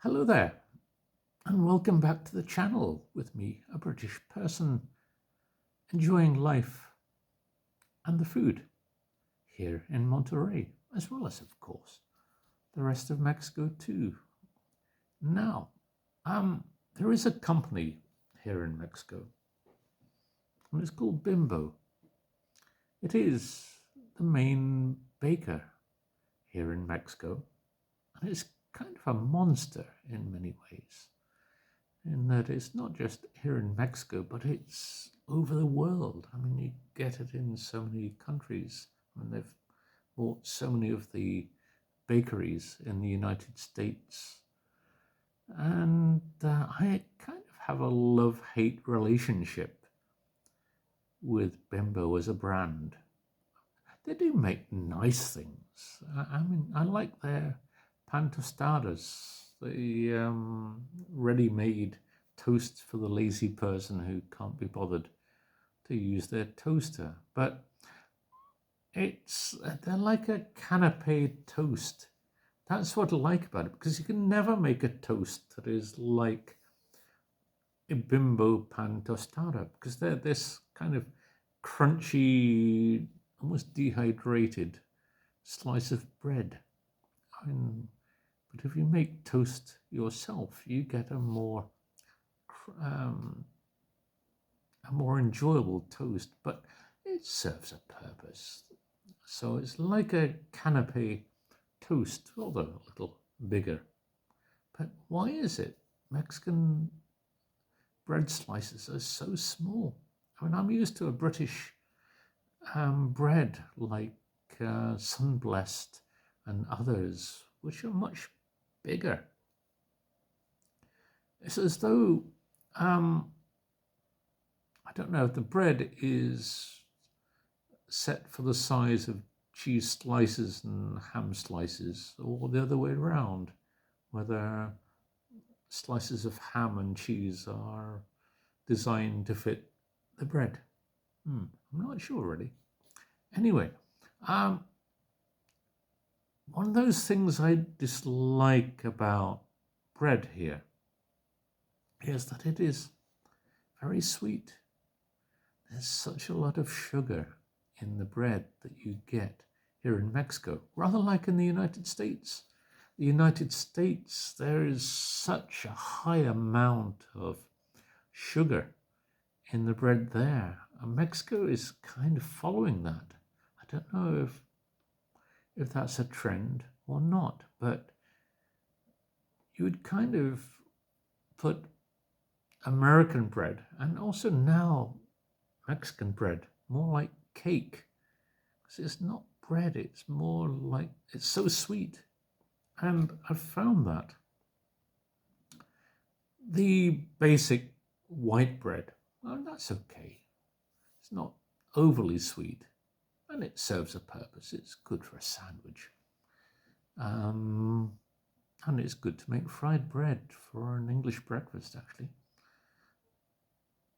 Hello there, and welcome back to the channel with me, a British person enjoying life and the food here in Monterey, as well as, of course, the rest of Mexico too. Now, there is a company here in Mexico, and it's called Bimbo. It is the main baker here in Mexico, and it's kind of a monster in many ways. In that it's not just here in Mexico, but it's over the world. I mean, you get it in so many countries. I mean, they've bought so many of the bakeries in the United States. And I kind of have a love-hate relationship with Bimbo as a brand. They do make nice things. I mean, I like their pan tostadas, the ready-made toast for the lazy person who can't be bothered to use their toaster. But they're like a canapé toast. That's what I like about it, because you can never make a toast that is like a Bimbo pan tostada, because they're this kind of crunchy, almost dehydrated slice of bread. I mean, but if you make toast yourself, you get um, a more enjoyable toast, but it serves a purpose. So it's like a canapé toast, although a little bigger. But why is it Mexican bread slices are so small? I mean, I'm used to a British bread like Sunblessed and others, which are much bigger. It's as though, I don't know if the bread is set for the size of cheese slices and ham slices, or the other way around, whether slices of ham and cheese are designed to fit the bread. I'm not sure really. Anyway, one of those things I dislike about bread here is that it is very sweet. There's such a lot of sugar in the bread that you get here in Mexico, rather like in the United States. The United States, there is such a high amount of sugar in the bread there. And Mexico is kind of following that. I don't know if that's a trend or not, but you would kind of put American bread and also now Mexican bread more like cake, because it's not bread, it's more like, it's so sweet. And I've found that the basic white bread, well, that's okay. It's not overly sweet and it serves a purpose. It's good for a sandwich. And it's good to make fried bread for an English breakfast, actually.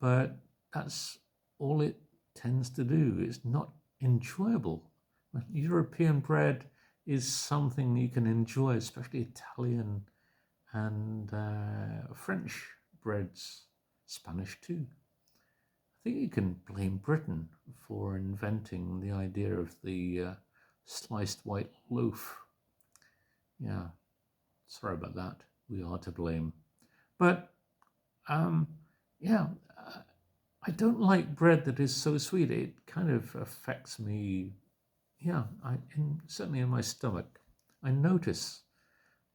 But that's all it tends to do. It's not enjoyable. European bread is something you can enjoy, especially Italian and French breads, Spanish too. I think you can blame Britain for inventing the idea of the sliced white loaf. Yeah, sorry about that. We are to blame. But yeah, I don't like bread that is so sweet. It kind of affects me. Yeah, certainly in my stomach. I notice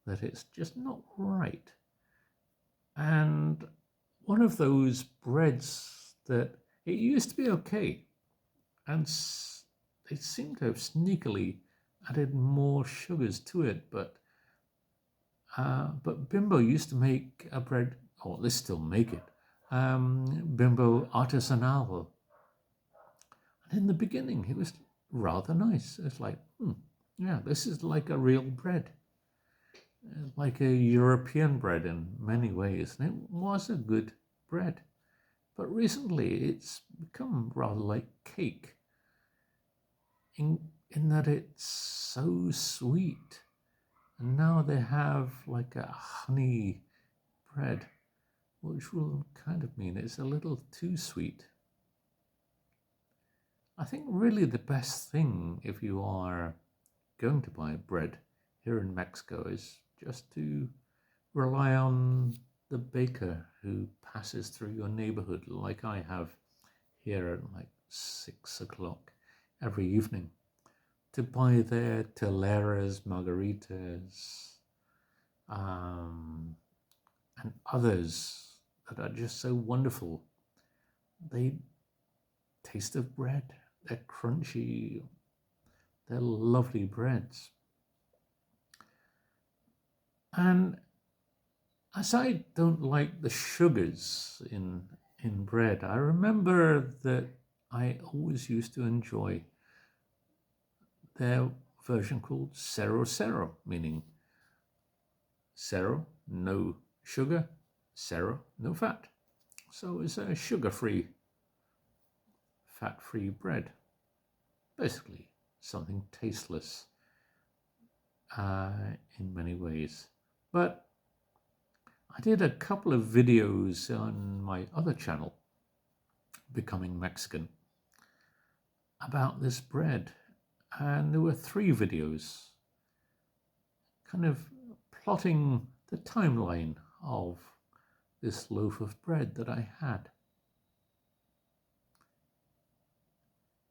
that it's just not right. And one of those breads that it used to be okay, and they seem to have sneakily added more sugars to it, but Bimbo used to make a bread, or they still make it, Bimbo artisanal. And in the beginning, it was rather nice. It's like, yeah, this is like a real bread, like a European bread in many ways. And it was a good bread. But recently, it's become rather like cake in that it's so sweet. And now they have like a honey bread, which will kind of mean it's a little too sweet. I think really the best thing if you are going to buy bread here in Mexico is just to rely on the baker who passes through your neighborhood, like I have here at like 6 o'clock every evening, to buy their teleras, margaritas, and others that are just so wonderful. They taste of bread, they're crunchy, they're lovely breads. And as I don't like the sugars in bread, I remember that I always used to enjoy their version called Cero Cero, meaning zero, no sugar, zero, no fat. So it's a sugar-free, fat-free bread. Basically, something tasteless in many ways. But I did a couple of videos on my other channel, Becoming Mexican, about this bread. And there were 3 videos kind of plotting the timeline of this loaf of bread that I had.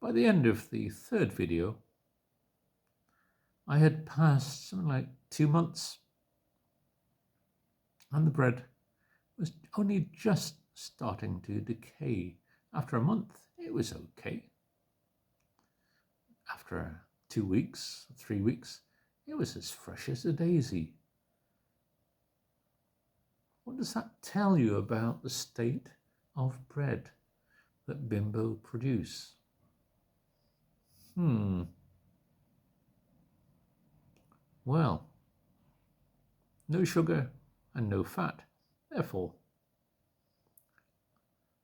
By the end of the 3rd video, I had passed something like 2 months, and the bread was only just starting to decay. After a month, it was okay. After 2 weeks, 3 weeks, it was as fresh as a daisy. What does that tell you about the state of bread that Bimbo produce? Well, no sugar and no fat. Therefore,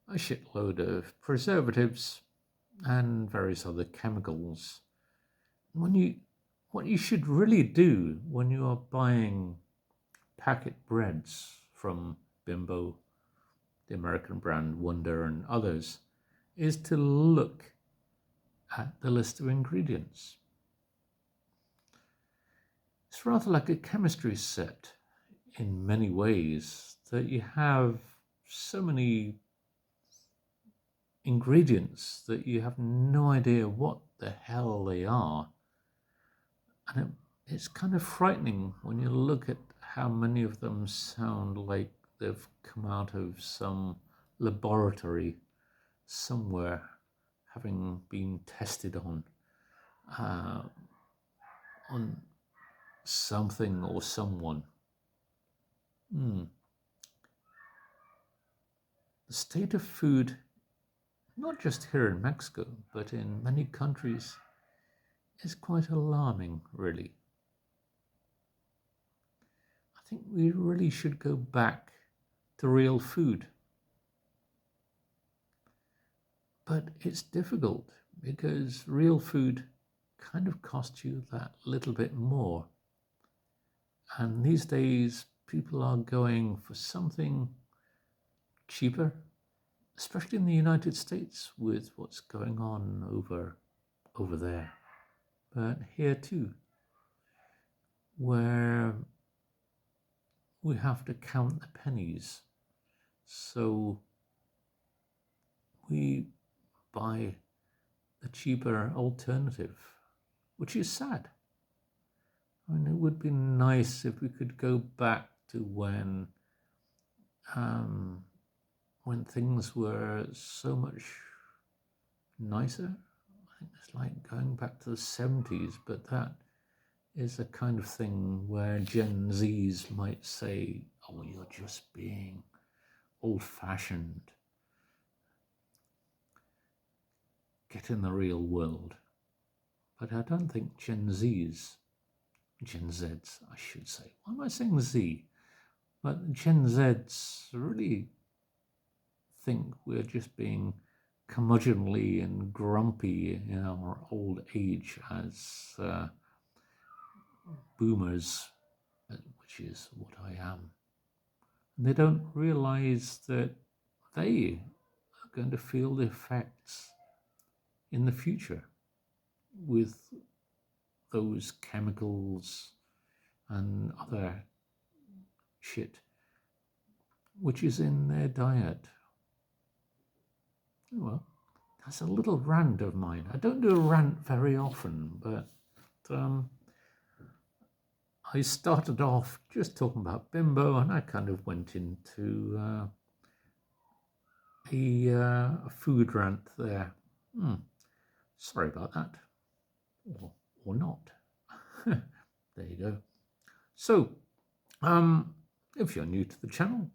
a shitload of preservatives and various other chemicals. What you should really do when you are buying packet breads from Bimbo, the American brand Wonder, and others, is to look at the list of ingredients. It's rather like a chemistry set in many ways, that you have so many ingredients that you have no idea what the hell they are. And it's kind of frightening when you look at how many of them sound like they've come out of some laboratory somewhere, having been tested on something or someone. The state of food, not just here in Mexico, but in many countries, is quite alarming, really. I think we really should go back to real food. But it's difficult because real food kind of costs you that little bit more. And these days, people are going for something cheaper, especially in the United States with what's going on over there. But here too, where we have to count the pennies. So we buy the cheaper alternative, which is sad. I mean, it would be nice if we could go back to when things were so much nicer. I think it's like going back to the 70s, but that is a kind of thing where Gen Zs might say, oh, you're just being old-fashioned. Get in the real world. But I don't think Gen Zs, I should say. Why am I saying Z? But Gen Zs really think we're just being curmudgeonly and grumpy in our old age as boomers which is what I am. And they don't realize that they are going to feel the effects in the future with those chemicals and other shit which is in their diet. Well, that's a little rant of mine. I don't do a rant very often, but I started off just talking about Bimbo, and I kind of went into a food rant there. Sorry about that. Or not. There you go. So, if you're new to the channel,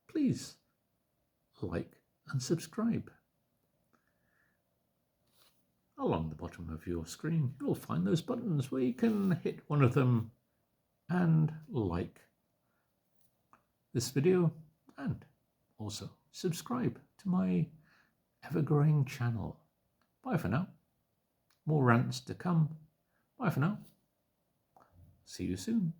please like and subscribe. Along the bottom of your screen, you'll find those buttons where you can hit one of them and like this video, and also subscribe to my ever-growing channel. Bye for now. More rants to come. Bye for now. See you soon.